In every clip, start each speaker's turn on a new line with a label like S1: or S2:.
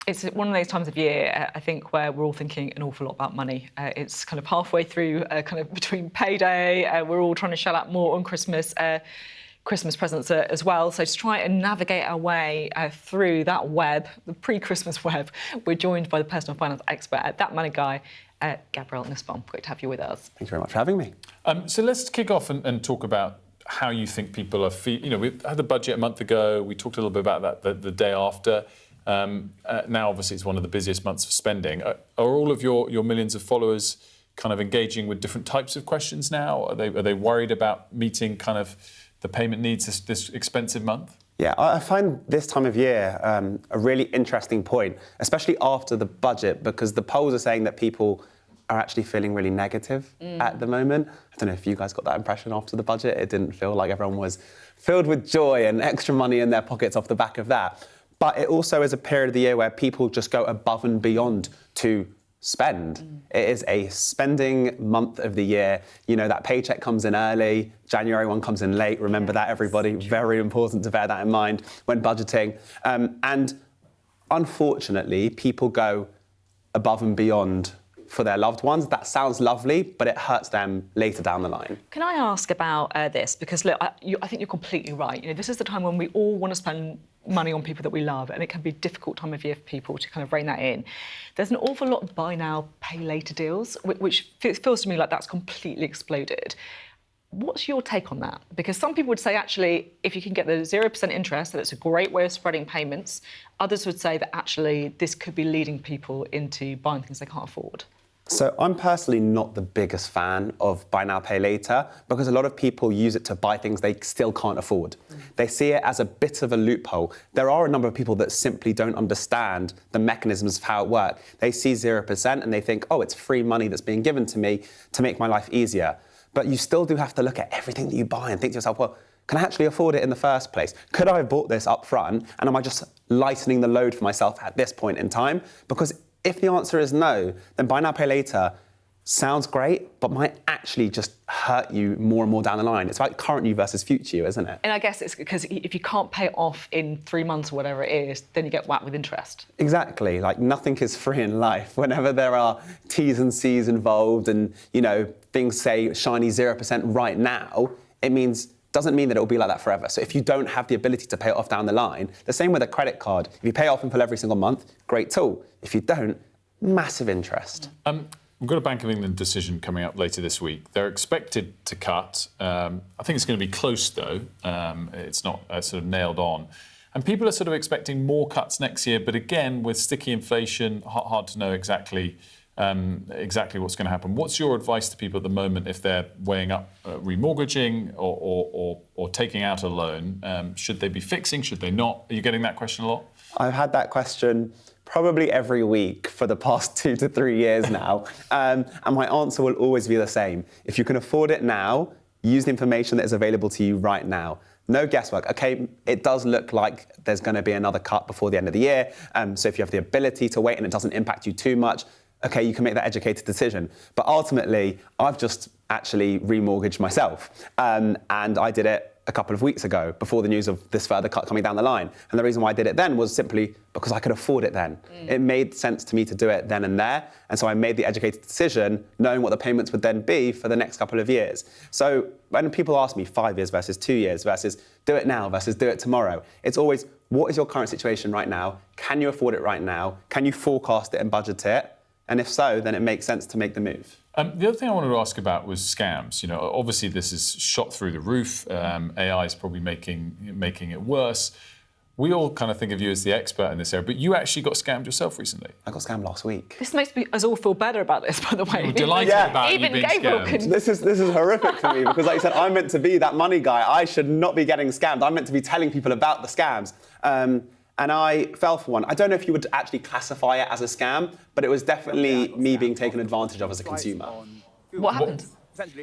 S1: It's one of those times of year, I think, where we're all thinking an awful lot about money. It's kind of halfway through, kind of between payday. We're all trying to shell out more on Christmas presents as well. So to try and navigate our way through that web, the pre-Christmas web, we're joined by the personal finance expert, that money guy, Gabriel Nussbaum. Great to have you with us.
S2: Thank you very much for having me.
S3: So let's kick off and talk about how you think people are feeling. We had the budget a month ago. We talked a little bit about that the day after. Now, obviously, it's one of the busiest months for spending. Are all of your millions of followers kind of engaging with different types of questions now? Are they worried about meeting kind of the payment needs this expensive month?
S2: Yeah, I find this time of year a really interesting point, especially after the budget, because the polls are saying that people are actually feeling really negative at the moment. I don't know if you guys got that impression after the budget. It didn't feel like everyone was filled with joy and extra money in their pockets off the back of that. But it also is a period of the year where people just go above and beyond to spend. It is a spending month of the year. You know, that paycheck comes in early, January one comes in late. Remember that, everybody. Very important to bear that in mind when budgeting. And unfortunately, people go above and beyond for their loved ones. That sounds lovely, but it hurts them later down the line.
S1: Can I ask about this? Because look, I think you're completely right. This is the time when we all want to spend money on people that we love, and it can be a difficult time of year for people to kind of rein that in. There's an awful lot of buy now, pay later deals, which feels to me like that's completely exploded. What's your take on that? Because some people would say, actually, if you can get the 0% interest, that it's a great way of spreading payments. Others would say that actually this could be leading people into buying things they can't afford.
S2: So I'm personally not the biggest fan of buy now, pay later, because a lot of people use it to buy things they still can't afford. They see it as a bit of a loophole. There are a number of people that simply don't understand the mechanisms of how it works. They see 0% and they think, oh, it's free money that's being given to me to make my life easier. But you still do have to look at everything that you buy and think to yourself, well, can I actually afford it in the first place? Could I have bought this up front? And am I just lightening the load for myself at this point in time? Because if the answer is no, then buy now, pay later sounds great, but might actually just hurt you more and more down the line. It's like current you versus future you, isn't it?
S1: And I guess it's because if you can't pay it off in 3 months or whatever it is, then you get whacked with interest. Exactly.
S2: Like, nothing is free in life. Whenever there are T's and C's involved and, things say shiny 0% right now, doesn't mean that it will be like that forever. So if you don't have the ability to pay it off down the line, the same with a credit card. If you pay off in full every single month, great tool. If you don't, massive interest.
S3: We've got a Bank of England decision coming up later this week. They're expected to cut. I think it's going to be close, though. It's not sort of nailed on. And people are sort of expecting more cuts next year. But again, with sticky inflation, hard to know exactly what's going to happen. What's your advice to people at the moment if they're weighing up remortgaging or taking out a loan? Should they be fixing? Should they not? Are you getting that question a lot?
S2: I've had that question probably every week for the past 2 to 3 years now. And my answer will always be the same. If you can afford it now, use the information that is available to you right now. No guesswork. Okay, it does look like there's going to be another cut before the end of the year. So if you have the ability to wait and it doesn't impact you too much, okay, you can make that educated decision. But ultimately, I've just actually remortgaged myself. And I did it a couple of weeks ago before the news of this further cut coming down the line. And the reason why I did it then was simply because I could afford it then. It made sense to me to do it then and there. And so I made the educated decision knowing what the payments would then be for the next couple of years. So when people ask me 5 years versus 2 years versus do it now versus do it tomorrow, it's always, what is your current situation right now? Can you afford it right now? Can you forecast it and budget it? And if so, then it makes sense to make the move.
S3: The other thing I wanted to ask about was scams. Obviously this is shot through the roof. AI is probably making it worse. We all kind of think of you as the expert in this area, but you actually got scammed yourself recently.
S2: I got scammed last week.
S1: This makes us all feel better about this, by the way.
S3: You're delighted about
S1: even
S3: you being
S1: Gabriel
S3: scammed.
S2: This is horrific for me because, like you said, I'm meant to be that money guy. I should not be getting scammed. I'm meant to be telling people about the scams. And I fell for one. I don't know if you would actually classify it as a scam, but it was definitely me being taken advantage of as a consumer.
S1: What happened?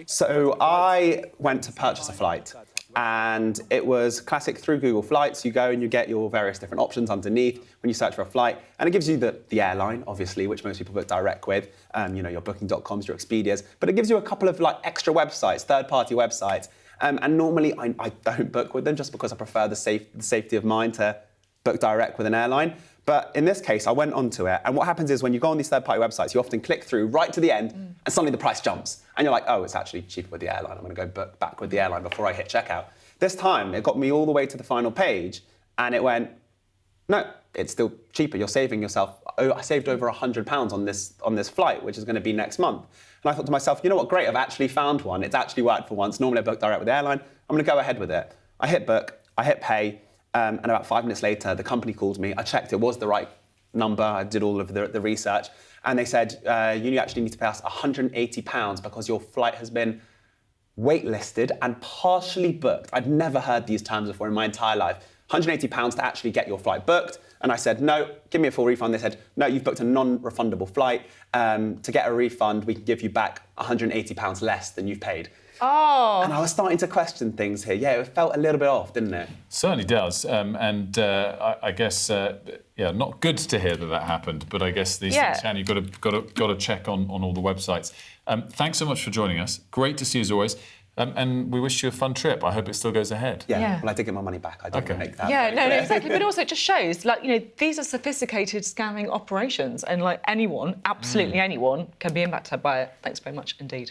S2: So I went to purchase a flight, and it was classic through Google Flights. You go and you get your various different options underneath when you search for a flight, and it gives you the airline, obviously, which most people book direct with, your Booking.coms, your Expedias, but it gives you a couple of extra websites, third-party websites, and normally I don't book with them just because I prefer the safety of mine to book direct with an airline. But in this case, I went onto it, and what happens is when you go on these third-party websites, you often click through right to the end, and suddenly the price jumps. And you're like, oh, it's actually cheaper with the airline. I'm going to go book back with the airline before I hit checkout. This time, it got me all the way to the final page, and it went, no, it's still cheaper. You're saving yourself. Oh, I saved over £100 on this flight, which is going to be next month. And I thought to myself, you know what, great, I've actually found one. It's actually worked for once. Normally I book direct with the airline. I'm going to go ahead with it. I hit book, I hit pay, and about 5 minutes later, the company called me. I checked it was the right number. I did all of the research. And they said, you actually need to pay us £180 because your flight has been waitlisted and partially booked. I'd never heard these terms before in my entire life. £180 to actually get your flight booked. And I said, no, give me a full refund. They said, no, you've booked a non-refundable flight. To get a refund, we can give you back £180 less than you've paid.
S1: Oh.
S2: And I was starting to question things here. Yeah, it felt a little bit off, didn't it?
S3: Certainly does. I guess, not good to hear that happened, but I guess these things can. You've got to check on all the websites. Thanks so much for joining us. Great to see you as always. And we wish you a fun trip. I hope it still goes ahead.
S2: Yeah. Well, I did get my money back. I didn't make that.
S1: Yeah, no, exactly. But also it just shows, these are sophisticated scamming operations, and anyone, absolutely anyone, can be impacted by it. Thanks very much indeed.